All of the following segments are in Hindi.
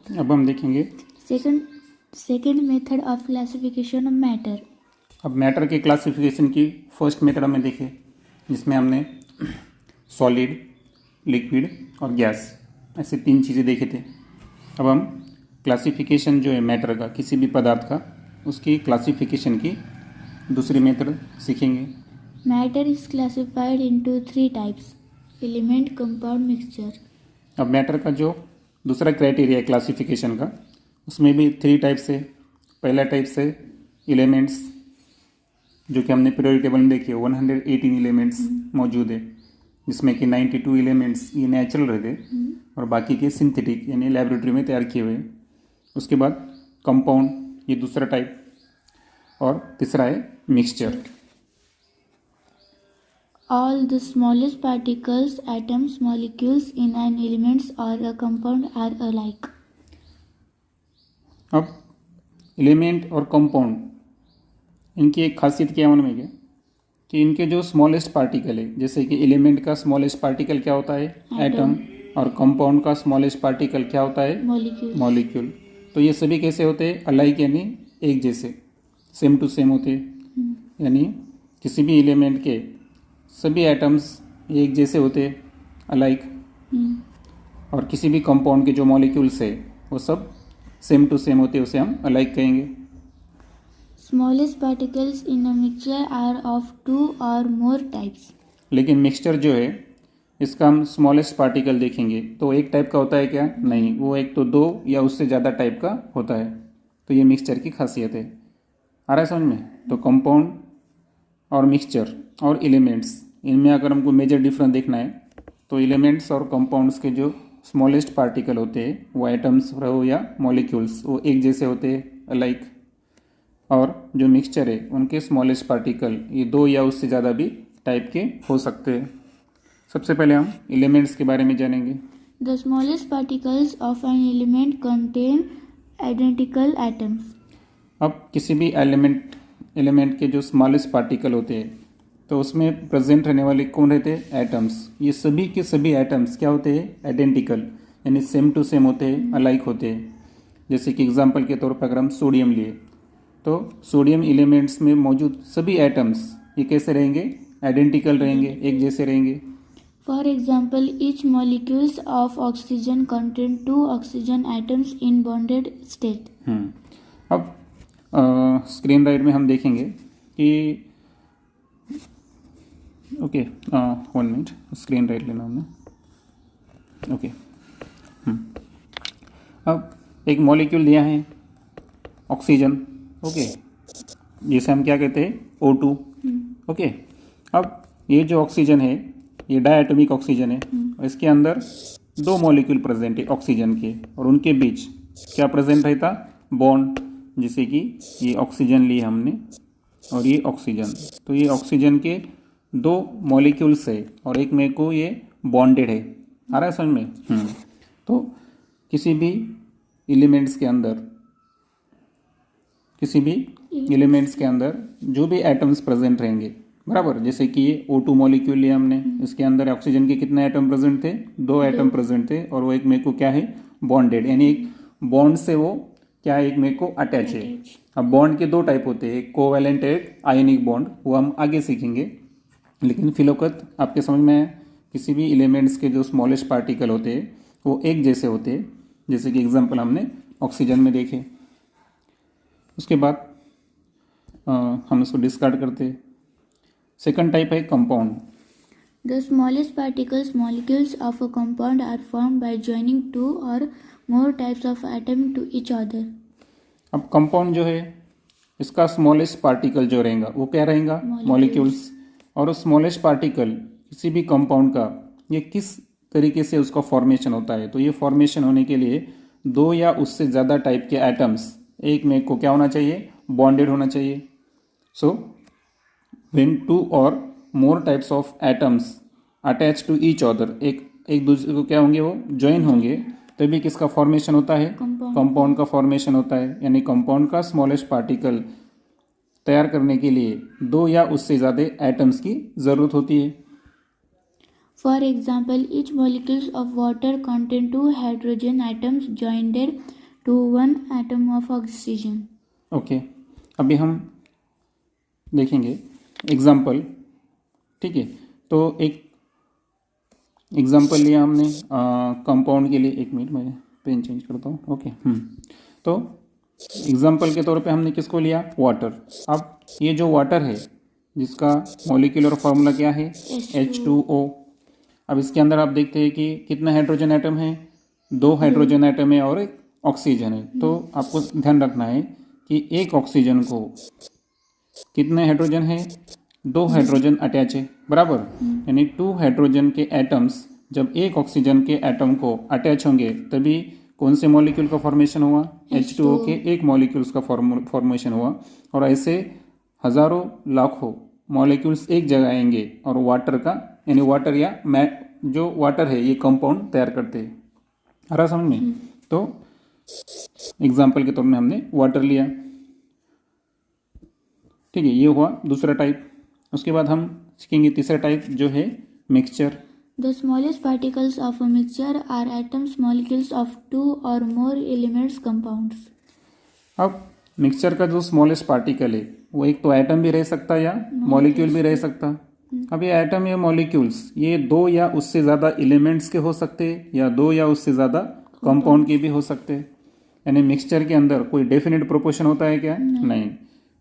अब हम देखेंगे second method of classification of matter. अब मैटर के क्लासिफिकेशन की फर्स्ट मेथड हमने देखे, जिसमें हमने सॉलिड, लिक्विड और गैस ऐसे 3 चीज़ें देखे थे। अब हम क्लासिफिकेशन जो है मैटर का, किसी भी पदार्थ का, उसकी क्लासिफिकेशन की दूसरी मेथड सीखेंगे। Matter is classified into 3 types: element, compound, mixture. अब मैटर का जो दूसरा क्राइटेरिया है क्लासिफिकेशन का, उसमें भी 3 टाइप्स है। पहला टाइप्स है एलिमेंट्स, जो कि हमने पीरियोडिक टेबल में देखे 118 एलिमेंट्स मौजूद है, जिसमें कि 92 एलिमेंट्स ये नेचुरल रहते और बाकी के सिंथेटिक यानी लेबोरेटरी में तैयार किए हुए। उसके बाद कंपाउंड, ये दूसरा टाइप, और तीसरा है mixture. All the smallest particles, atoms, molecules in an element or a compound are alike. अब एलिमेंट और कंपाउंड, इनकी एक खासियत क्या है उनमें क्या, कि इनके जो स्मॉलेस्ट पार्टिकल है, जैसे कि एलिमेंट का स्मॉलेस्ट पार्टिकल क्या होता है, एटम, और कंपाउंड का स्मॉलेस्ट पार्टिकल क्या होता है, मॉलिक्यूल। तो ये सभी कैसे होते हैं, अलाइक यानी एक जैसे, सेम टू सेम होते हैं। यानी किसी भी एलिमेंट के सभी एटम्स एक जैसे होते हैं, अलाइक, और किसी भी कंपाउंड के जो मॉलिक्यूल्स है वो सब सेम टू सेम होते हैं, उसे हम अलाइक कहेंगे। Smallest particles in a mixture are of 2 or more types. लेकिन मिक्सचर जो है, इसका हम स्मॉलेस्ट पार्टिकल देखेंगे तो एक टाइप का होता है क्या, नहीं, वो एक तो 2 या उससे ज़्यादा टाइप का होता है। तो ये मिक्सचर की खासियत है। आ रहा है समझ में? तो कंपाउंड और मिक्सचर और एलिमेंट्स, इनमें अगर हमको मेजर डिफरेंस देखना है तो एलिमेंट्स और कंपाउंड्स के जो स्मॉलेस्ट पार्टिकल होते हैं, वो एटम्स रहो या मॉलिक्यूल्स, वो एक जैसे होते हैं, अलाइक। और जो मिक्सचर है, उनके स्मॉलेस्ट पार्टिकल ये 2 या उससे ज़्यादा भी टाइप के हो सकते हैं। सबसे पहले हम एलिमेंट्स के बारे में जानेंगे। The smallest particles of an element contain identical atoms. अब किसी भी एलिमेंट के जो स्मॉलेस्ट पार्टिकल होते हैं, तो उसमें प्रेजेंट रहने वाले कौन रहते हैं, एटम्स। ये सभी के सभी एटम्स क्या होते हैं, आइडेंटिकल, यानी सेम टू सेम होते हैं, अलाइक होते हैं। जैसे कि एग्जांपल के तौर पर अगर हम सोडियम लिए, तो सोडियम एलिमेंट्स में मौजूद सभी एटम्स ये कैसे रहेंगे, आइडेंटिकल रहेंगे, एक जैसे रहेंगे। For example, each molecules of oxygen contain 2 oxygen atoms in bonded state. अब स्क्रीन राइट में हम देखेंगे कि ओके, 1 मिनट, स्क्रीन राइट लेना हमने। ओके, अब एक मॉलिक्यूल दिया है ऑक्सीजन, ओके, जिसे हम क्या कहते हैं, O2। ओके, अब ये जो ऑक्सीजन है, ये डायटोमिक ऑक्सीजन है, और इसके अंदर 2 मॉलिक्यूल प्रेजेंट है ऑक्सीजन के, और उनके बीच क्या प्रेजेंट रहता, बॉन्ड। जैसे कि ये ऑक्सीजन ली हमने और ये ऑक्सीजन, तो ये ऑक्सीजन के 2 मॉलिक्यूल्स है और एक में को ये बॉन्डेड है। आ रहा है समझ में? तो किसी भी एलिमेंट्स के अंदर जो भी एटम्स प्रेजेंट रहेंगे, बराबर, जैसे कि ये O2 मॉलिक्यूल लिया हमने, इसके अंदर ऑक्सीजन के कितने एटम प्रेजेंट थे, 2 एटम प्रेजेंट थे, और वो एक में को क्या है, बॉन्डेड, यानी एक बॉन्ड से वो क्या है, एक में को अटैच है। अब बॉन्ड के 2 टाइप होते हैं, एक कोवैलेंट है, एक आयनिक बॉन्ड, वो हम आगे सीखेंगे। लेकिन फिलौकत आपके समझ में है, किसी भी एलिमेंट्स के जो स्मॉलेस्ट पार्टिकल होते हैं वो एक जैसे होते हैं, जैसे कि एग्जांपल हमने ऑक्सीजन में देखे। उसके बाद हम इसको डिस्कार्ड करते हैं। सेकंड टाइप है compound. The smallest particles, molecules of a compound are formed by joining 2 or more types of atom to each other. अब कंपाउंड जो है, इसका स्मॉलेस्ट पार्टिकल जो रहेगा वो क्या रहेगा, मॉलिक्यूल्स। और उस स्मॉलेस्ट पार्टिकल किसी भी कंपाउंड का ये किस तरीके से उसका फॉर्मेशन होता है, तो ये फॉर्मेशन होने के लिए 2 या उससे ज़्यादा टाइप के एटम्स एक में को क्या होना चाहिए, बॉन्डेड होना चाहिए। सो when 2 or more types of atoms attach to each other, एक दूसरे को क्या होंगे, वो ज्वाइन होंगे, तभी किसका फॉर्मेशन होता है, कंपाउंड का फॉर्मेशन होता है। यानी कंपाउंड का स्मॉलेस्ट पार्टिकल तैयार करने के लिए 2 या उससे ज़्यादा एटम्स की ज़रूरत होती है। For example, each molecules of water contain 2 hydrogen atoms joined to 1 atom of oxygen. Okay, अभी हम देखेंगे एग्जाम्पल। ठीक है, तो एक एग्जाम्पल लिया हमने कंपाउंड के लिए। एक मिनट, मैं पेन चेंज करता हूँ। ओके, तो एग्जाम्पल के तौर पे हमने किसको लिया? वाटर। अब ये जो वाटर है जिसका मॉलिक्यूलर फार्मूला क्या है? H2O। अब इसके अंदर आप देखते हैं कि कितना हाइड्रोजन एटम है? 2 हाइड्रोजन एटम है और एक ऑक्सीजन है। तो आपको ध्यान रखना है कि एक ऑक्सीजन को कितने हाइड्रोजन है? 2 हाइड्रोजन अटैच है, बराबर। यानी 2 हाइड्रोजन के एटम्स जब एक ऑक्सीजन के एटम को अटैच होंगे तभी कौन से मॉलिक्यूल का फॉर्मेशन हुआ? H2O के एक मॉलिक्यूल्स का फॉर्मेशन हुआ। और ऐसे हजारों लाखों मॉलिक्यूल्स एक जगह आएंगे और वाटर का, यानी वाटर या जो वाटर है ये कंपाउंड तैयार करते हैं। आ रहा समझ में? तो एग्जाम्पल के तौर में हमने वाटर लिया। ठीक है, ये हुआ दूसरा टाइप। उसके बाद हम सीखेंगे तीसरा टाइप जो है mixture. The smallest particles of a mixture are atoms, molecules of 2 or more elements compounds. अब मिक्सचर का जो स्मॉलेस्ट पार्टिकल है वो एक तो एटम भी रह सकता है या मॉलिक्यूल भी रह सकता। अब ये एटम या मॉलिक्यूल्स ये 2 या उससे ज़्यादा एलिमेंट्स के हो सकते हैं या 2 या उससे ज़्यादा कंपाउंड के भी हो सकते हैं। यानी मिक्सचर के अंदर कोई डेफिनेट प्रोपोर्शन होता है क्या? नहीं।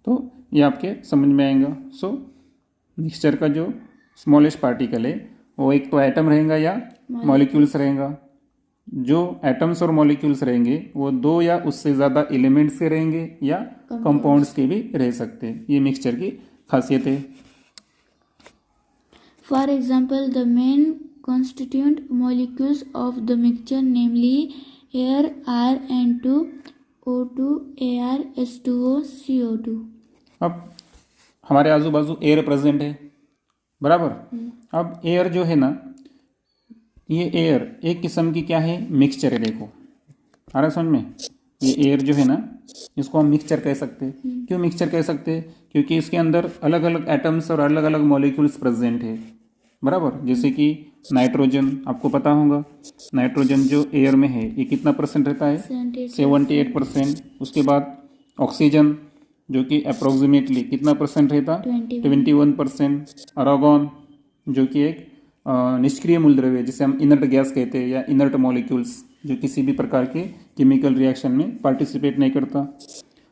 तो ये आपके समझ में आएगा। सो मिक्सचर का जो स्मॉलेस्ट पार्टिकल है वो एक तो एटम रहेगा या मॉलिक्यूल्स रहेगा। जो एटम्स और मॉलिक्यूल्स रहेंगे वो 2 या उससे ज़्यादा एलिमेंट्स के रहेंगे या कंपाउंड्स के भी रह सकते हैं। ये मिक्सचर की खासियत है। For example, the main constituent molecules of the mixture, namely air, R(N2), O2, Ar, H2O, CO2. अब हमारे आजू बाजू एयर प्रेजेंट है, बराबर। अब एयर जो है ना, ये एयर एक किस्म की क्या है? मिक्सचर है। देखो आ रहा समझ में? ये एयर जो है ना इसको हम मिक्सचर कह सकते हैं। क्यों मिक्सचर कह सकते हैं? क्योंकि इसके अंदर अलग अलग एटम्स और अलग अलग मॉलिक्यूल्स प्रेजेंट है, बराबर। जैसे कि नाइट्रोजन, आपको पता होगा नाइट्रोजन जो एयर में है ये कितना % रहता है? 78%। उसके बाद ऑक्सीजन जो कि अप्रोक्सीमेटली कितना % रहता? 21%। आर्गन जो कि एक निष्क्रिय मूलद्रव्य जिसे हम इनर्ट गैस कहते हैं या इनर्ट मॉलिक्यूल्स जो किसी भी प्रकार के केमिकल रिएक्शन में पार्टिसिपेट नहीं करता।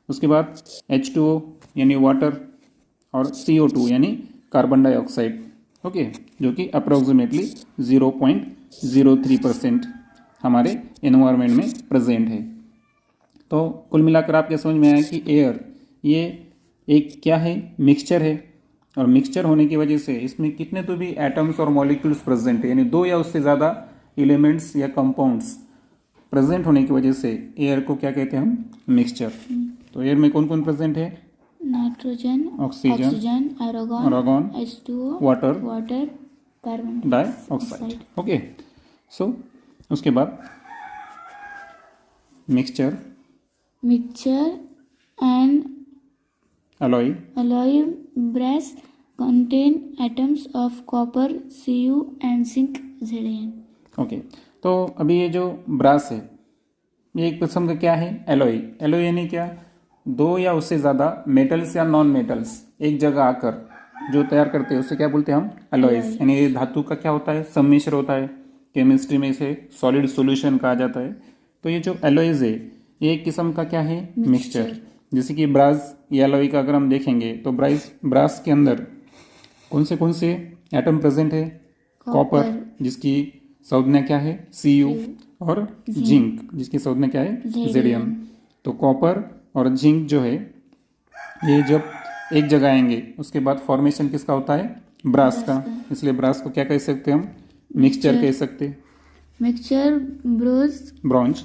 उसके बाद H2O यानी वाटर और CO2 यानी कार्बन डाइऑक्साइड, ओके, जो कि अप्रोक्सीमेटली 0.03% हमारे एनवायरनमेंट में प्रेजेंट है। तो कुल मिलाकर आपके समझ में आया कि एयर ये एक क्या है? मिक्सचर है। और मिक्सचर होने की वजह से इसमें कितने तो भी एटम्स और मॉलिक्यूल्स प्रेजेंट है, यानी 2 या उससे ज़्यादा एलिमेंट्स या कंपाउंड्स प्रेजेंट होने की वजह से एयर को क्या कहते हैं हम? मिक्सचर। तो एयर में कौन कौन प्रेजेंट है? Nitrogen, oxygen, argon, H2O, water, carbon dioxide. Okay, so उसके बाद mixture and alloy brass contain atoms of copper, Cu, and zinc, Zn. Okay, तो अभी ये जो ब्रास है ये एक किस्म का क्या है? एलॉय। एलॉय यानी क्या? 2 या उससे ज़्यादा मेटल्स या नॉन मेटल्स एक जगह आकर जो तैयार करते हैं उसे क्या बोलते हैं हम? एलॉयज। यानी ये धातु का क्या होता है? सम्मिश्र होता है। केमिस्ट्री में इसे सॉलिड सॉल्यूशन कहा जाता है। तो ये जो एलॉयज है ये एक किस्म का क्या है? मिक्सचर। जैसे कि ब्रास या एलॉय का अगर हम देखेंगे तो ब्रास के अंदर कौन से एटम प्रेजेंट है? कॉपर जिसकी संज्ञा क्या है? Cu, और जिंक जिसकी संज्ञा क्या है? Zn। तो कॉपर और जिंक जो है ये जब एक जगह आएंगे उसके बाद फॉर्मेशन किसका होता है? ब्रास का। इसलिए ब्रास को क्या कह सकते हैं हम? मिक्सचर कह सकते हैं। Mixture bronze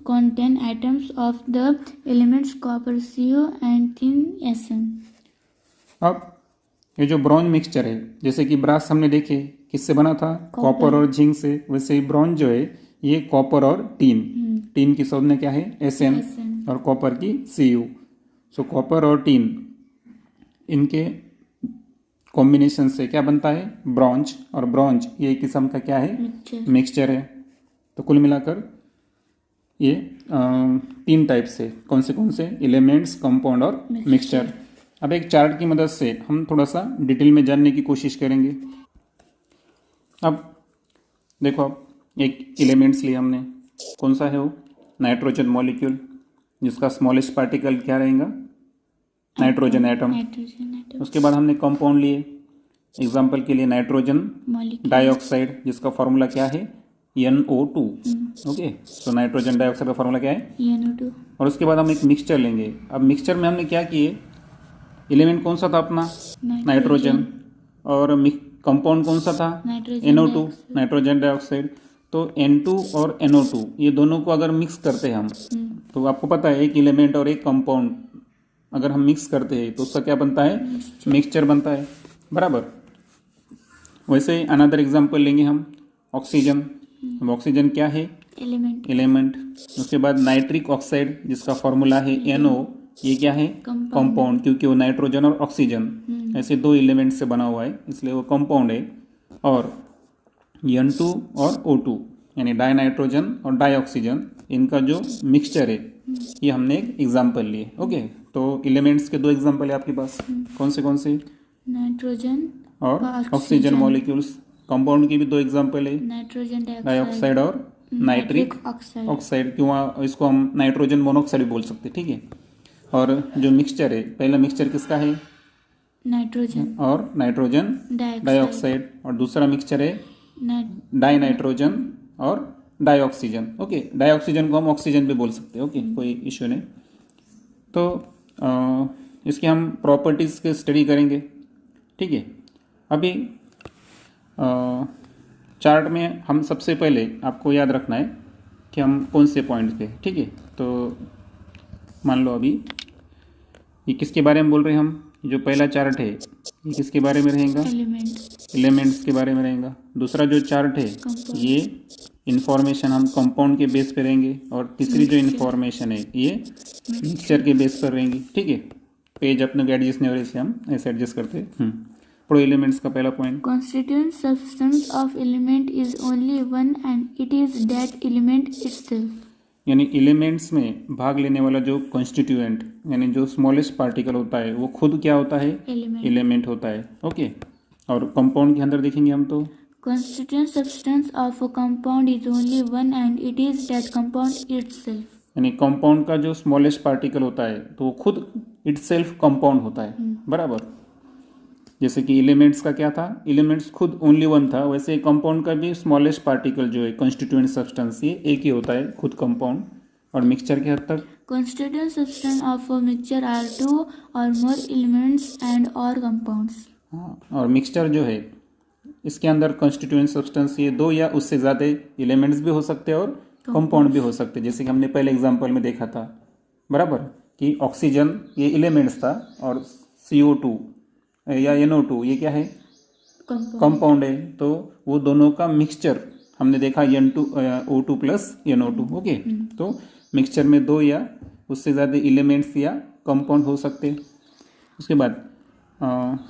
contain atoms of the elements copper, Cu, and tin, Sn. अब ये जो ब्रॉन्ज मिक्सचर है, जैसे कि ब्रास हमने देखे किससे बना था? कॉपर और जिंक से। वैसे ही ब्रॉन्ज जो है ये कॉपर और टीन की संज्ञा क्या है? Sn, और कॉपर की Cu। सो कॉपर और टीन इनके कॉम्बिनेशन से क्या बनता है? ब्रॉन्ज। और ब्रॉन्ज ये किस्म का क्या है? मिक्सचर है। तो कुल मिलाकर ये तीन टाइप से कौन से एलिमेंट्स, कंपाउंड और मिक्सचर। अब एक चार्ट की मदद से हम थोड़ा सा डिटेल में जानने की कोशिश करेंगे। अब देखो, अब एक एलिमेंट्स लिया हमने, कौन सा है वो, नाइट्रोजन मॉलिक्यूल, जिसका स्मॉलेस्ट पार्टिकल क्या रहेगा, नाइट्रोजन एटम। उसके बाद हमने कंपाउंड लिए, एग्जाम्पल के लिए नाइट्रोजन डाइऑक्साइड, जिसका फॉर्मूला क्या है, NO2। ओके, तो नाइट्रोजन डाइऑक्साइड का फॉर्मूला क्या है, NO2। और उसके बाद हम एक मिक्सचर लेंगे। अब मिक्सचर में हमने क्या किए, एलिमेंट कौन सा था अपना, नाइट्रोजन, और कंपाउंड कौन सा था, NO2, नाइट्रोजन डाइऑक्साइड। तो N2 और NO2 ये दोनों को अगर मिक्स करते हैं हम, तो आपको पता है एक एलिमेंट और एक कंपाउंड अगर हम मिक्स करते हैं तो उसका क्या बनता है, मिक्सचर बनता है, बराबर। वैसे अनदर एग्जांपल लेंगे हम, ऑक्सीजन। ऑक्सीजन क्या है, एलिमेंट। उसके बाद नाइट्रिक ऑक्साइड, जिसका फॉर्मूला है NO, ये क्या है, कंपाउंड, क्योंकि वो नाइट्रोजन और ऑक्सीजन ऐसे दो एलिमेंट से बना हुआ है, इसलिए वो कंपाउंड है। और N2 और O2 यानी डाई नाइट्रोजन और डाई ऑक्सीजन, इनका जो मिक्सचर है, ये हमने एक एग्जाम्पल लिए। ओके, तो एलिमेंट्स के दो एग्जाम्पल है आपके पास, कौन से, नाइट्रोजन और ऑक्सीजन मॉलिक्यूल्स। कंपाउंड की भी दो एग्जाम्पल है, नाइट्रोजन डाइऑक्साइड और नाइट्रिक ऑक्साइड, क्यों इसको हम नाइट्रोजन मोनोऑक्साइड भी बोल सकते हैं, ठीक है। और जो मिक्सचर है, पहला मिक्सचर किसका है, नाइट्रोजन और नाइट्रोजन डाइऑक्साइड, और दूसरा मिक्सचर है डाई नाइट्रोजन और di oxygen. Okay, di oxygen को हम ऑक्सीजन भी बोल सकते हैं, ओके, कोई इश्यू नहीं। तो इसकी हम प्रॉपर्टीज़ के स्टडी करेंगे, ठीक है। अभी चार्ट में हम सबसे पहले आपको याद रखना है कि हम कौन से पॉइंट पे, ठीक है। तो मान लो अभी ये किसके बारे में बोल रहे हैं हम, जो पहला चार्ट है ये किसके बारे में रहेगा, एलिमेंट्स के बारे में रहेगा। दूसरा जो चार्ट है ये इंफॉर्मेशन हम कंपाउंड के बेस पे रहेंगे, और तीसरी जो इंफॉर्मेशन है ये मिक्सचर के बेस पर रहेंगी, ठीक है। पेज अपने को एडजस्ट नहीं हो रही, इसलिए हम ऐसे एडजस्ट करते हैं। पढ़ो एलिमेंट्स का पहला point. Constituent substance of element is only one and it is that element itself। यानी एलिमेंट्स में भाग लेने वाला जो कॉन्स्टिट्यूएंट यानी जो स्मॉलेस्ट पार्टिकल होता है वो खुद क्या होता है, एलिमेंट होता है, ओके। और कंपाउंड के अंदर देखेंगे हम तो Constituent substance of a compound is only one and it is that compound itself। यानी कंपाउंड का जो स्मॉलेस्ट पार्टिकल होता है तो वो खुद इटसेल्फ कंपाउंड होता है, बराबर। जैसे कि एलिमेंट्स का क्या था, एलिमेंट्स खुद ओनली वन था, वैसे कंपाउंड का भी स्मॉलेस्ट पार्टिकल जो है कॉन्स्टिट्यूएंट सब्सटेंस ये एक ही होता है, खुद कंपाउंड। और मिक्सचर के हद तक Constituent substance of a mixture are two or more elements and or compounds। हाँ, और मिक्सचर जो है इसके अंदर कॉन्स्टिट्यूएंट सब्सटेंस ये दो या उससे ज़्यादा एलिमेंट्स भी हो सकते हैं और कंपाउंड भी हो सकते हैं, जैसे कि हमने पहले एग्जांपल में देखा था, बराबर, कि ऑक्सीजन ये एलिमेंट्स था और CO2 या NO2 ये क्या है, कंपाउंड है। तो वो दोनों का मिक्सचर हमने देखा O2 प्लस NO2, ओके। तो मिक्सचर में दो या उससे ज़्यादा एलिमेंट्स या कंपाउंड हो सकते। उसके बाद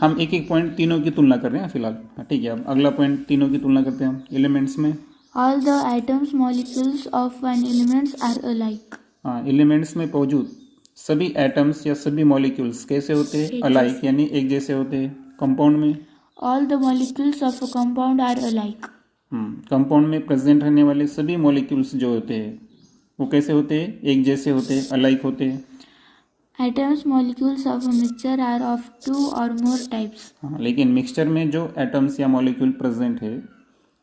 हम एक एक पॉइंट तीनों की तुलना कर रहे हैं फिलहाल, ठीक है। अब अगला पॉइंट तीनों की तुलना करते हैं हम एलिमेंट्स में। All the atoms molecules of an elements are alike। हाँ, एलिमेंट्स में मौजूद सभी एटम्स या सभी मॉलिक्यूल्स कैसे होते हैं, अलाइक, यानी एक जैसे होते हैं। कंपाउंड में All the molecules of a compound are alike। Compound में प्रेजेंट रहने वाले सभी मॉलिक्यूल्स जो होते हैं वो कैसे होते हैं, एक जैसे होते हैं, अलाइक होते हैं। Atoms molecules of a mixture are of two or more types। हाँ, लेकिन मिक्सचर में जो एटम्स या मॉलिक्यूल प्रेजेंट है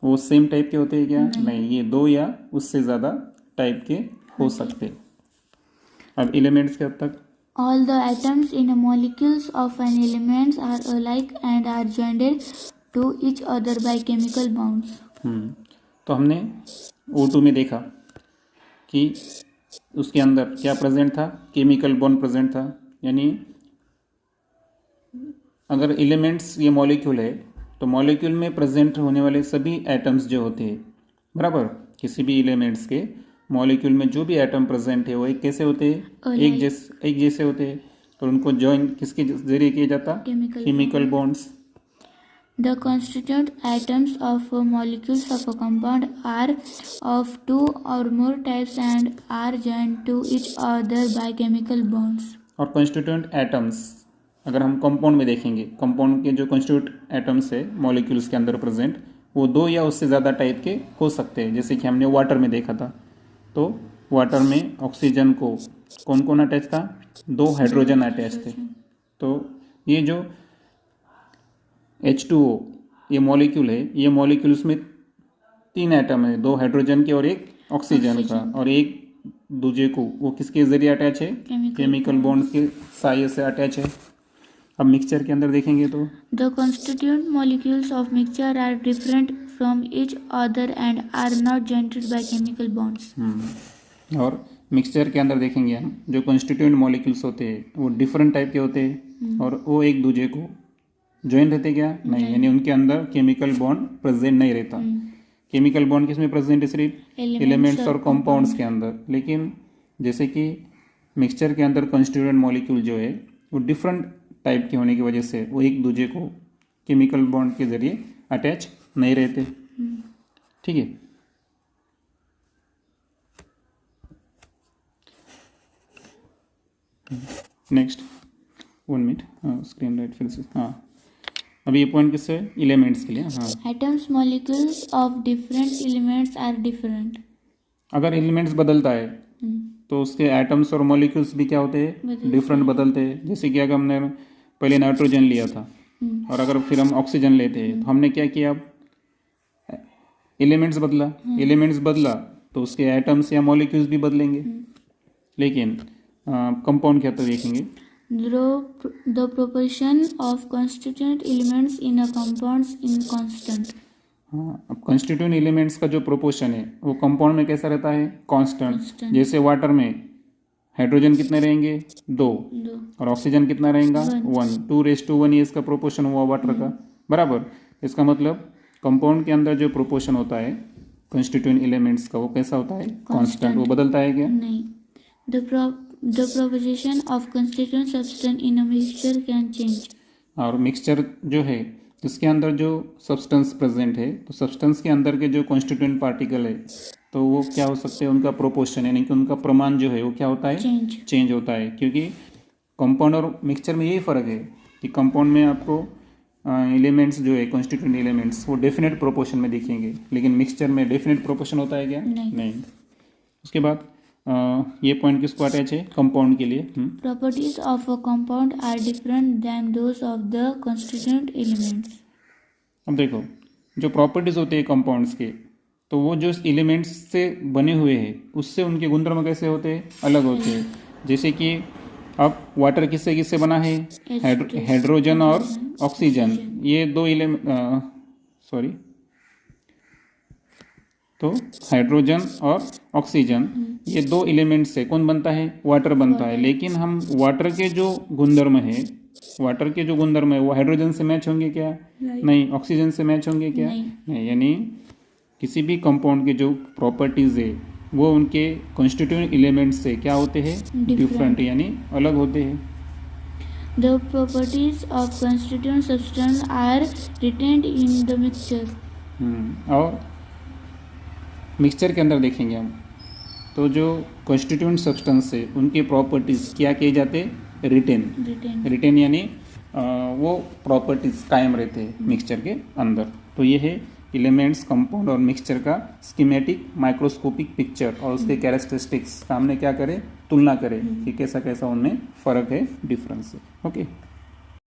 वो सेम टाइप के होते हैं क्या, नहीं, ये दो या उससे ज़्यादा टाइप के हो सकते हैं। अब एलिमेंट्स के हद तक All the atoms in a molecules of an elements are alike and are joined to each other by chemical bonds। तो हमने O2 में देखा कि उसके अंदर क्या प्रेजेंट था, केमिकल बॉन्ड प्रेजेंट था। यानी अगर एलिमेंट्स ये मॉलिक्यूल है तो मॉलिक्यूल में प्रेजेंट होने वाले सभी एटम्स जो होते हैं, बराबर, किसी भी एलिमेंट्स के मॉलिक्यूल में जो भी एटम प्रेजेंट है वो एक कैसे होते हैं, एक जैसे होते हैं। और उनको ज्वाइन किसके जरिए किया जाता, chemical bonds. The constituent atoms of molecules of a compound are of two or more types and are joined to each other by chemical bonds. और कॉन्स्टिट्यूएंट एटम्स अगर हम कंपाउंड में देखेंगे, कंपाउंड के जो कॉन्स्टिट्यूएंट एटम्स है मॉलिक्यूल्स के अंदर प्रेजेंट, वो दो या उससे ज़्यादा टाइप के हो सकते हैं। जैसे कि हमने वाटर में देखा था, तो वाटर में ऑक्सीजन को कौन कौन अटैच था? दो हाइड्रोजन अटैच थे। तो ये जो H2O ये मॉलिक्यूल है, ये मॉलिक्यूल्स में तीन एटम है, दो हाइड्रोजन के और एक ऑक्सीजन का, और एक दूसरे को वो किसके जरिए अटैच है? केमिकल बॉन्ड के सहायता से अटैच है। अब मिक्सचर के अंदर देखेंगे तो The constituent molecules of mixture are different from each other and are not joined by chemical bonds. और मिक्सचर के अंदर देखेंगे हम, जो कॉन्स्टिट्यूएंट मॉलिक्यूल्स होते हैं वो डिफरेंट टाइप के होते हैं और वो एक दूसरे को ज्वाइन रहते क्या? नहीं, यानी उनके अंदर केमिकल बॉन्ड प्रेजेंट नहीं रहता। केमिकल बॉन्ड किसमें प्रेजेंट है? सिर्फ एलिमेंट्स और कंपाउंड्स के अंदर। लेकिन जैसे कि मिक्सचर के अंदर कॉन्स्टिट्यूएंट मॉलिक्यूल जो है वो डिफरेंट टाइप के होने की वजह से वो एक दूसरे को केमिकल बॉन्ड के जरिए अटैच नहीं रहते। ठीक है। नेक्स्ट 1 मिनट, हाँ स्क्रीन राइट फिर से, हाँ अभी ये पॉइंट किससे? एलिमेंट्स के लिए। हाँ, Atoms molecules of different elements are different. अगर एलिमेंट्स बदलता है तो उसके एटम्स और मॉलिक्यूल्स भी क्या होते हैं? डिफरेंट बदलते हैं। जैसे कि अगर हमने पहले नाइट्रोजन लिया था और अगर फिर हम ऑक्सीजन लेते हैं, तो हमने क्या किया? एलिमेंट्स बदला, एलिमेंट्स बदला तो उसके एटम्स या मॉलिक्यूल्स भी बदलेंगे। लेकिन कंपाउंड क्या तो देखेंगे, The proportion of constituent elements in a compound is constant. हाँ, अब कॉन्स्टिट्यूएंट एलिमेंट्स का जो प्रोपोर्शन है वो कंपाउंड में कैसा रहता है? कांस्टेंट। जैसे वाटर में हाइड्रोजन कितने रहेंगे? 2 और ऑक्सीजन कितना रहेगा? 1। 2:1 ये इसका प्रोपोर्शन हुआ वाटर का, बराबर। इसका मतलब कंपाउंड के अंदर जो प्रोपोर्शन होता है कॉन्स्टिट्यूएंट एलिमेंट्स का वो कैसा होता है? कांस्टेंट। वो बदलता है क्या? नहीं। The proportion of constituent substance in a mixture can change. और मिक्सचर जो है इसके अंदर जो सब्सटेंस प्रेजेंट है, तो सब्सटेंस के अंदर के जो कॉन्स्टिट्यूएंट पार्टिकल है तो वो क्या हो सकते हैं? उनका प्रोपोर्शन यानी कि उनका प्रमाण जो है वो क्या होता है? चेंज होता है। क्योंकि कंपाउंड और मिक्सचर में यही फ़र्क है कि कंपाउंड में आपको एलिमेंट्स जो है कॉन्स्टिट्यूएंट एलिमेंट्स वो डेफिनेट प्रोपोर्शन में दिखेंगे, लेकिन मिक्सचर में डेफिनेट प्रोपोर्शन होता है क्या? नहीं। उसके बाद ये पॉइंट किसको अटैच है? कंपाउंड के लिए। Properties of a compound are different than those of the constituent elements. अब देखो, जो प्रॉपर्टीज होते हैं कंपाउंड्स के, तो वो जो एलिमेंट्स से बने हुए हैं उससे उनके गुणधर्म कैसे होते हैं? अलग होते हैं। जैसे कि अब वाटर किससे किससे बना है? हाइड्रोजन और ऑक्सीजन, ये दो तो हाइड्रोजन और ऑक्सीजन ये दो एलिमेंट्स से कौन बनता है? वाटर बनता है। लेकिन हम वाटर के जो गुणधर्म है वो हाइड्रोजन से मैच होंगे क्या? नहीं। ऑक्सीजन से मैच होंगे क्या? नहीं। यानी किसी भी कंपाउंड के जो प्रॉपर्टीज है वो उनके कॉन्स्टिट्यूएंट एलिमेंट्स से क्या होते हैं? डिफरेंट, यानी अलग होते हैं। The properties of constituent substance are retained in the mixture. और मिक्सचर के अंदर देखेंगे हम, तो जो कॉन्स्टिट्यूएंट सब्सटेंस है उनकी प्रॉपर्टीज क्या किए जाते हैं? रिटेन यानी वो प्रॉपर्टीज कायम रहते हैं मिक्सचर के अंदर। तो ये है एलिमेंट्स, कंपाउंड और मिक्सचर का स्कीमेटिक माइक्रोस्कोपिक पिक्चर, और उसके कैरेक्टरिस्टिक्स सामने क्या करें? तुलना करें कि कैसा कैसा उनमें फ़र्क है, डिफरेंस है। ओके।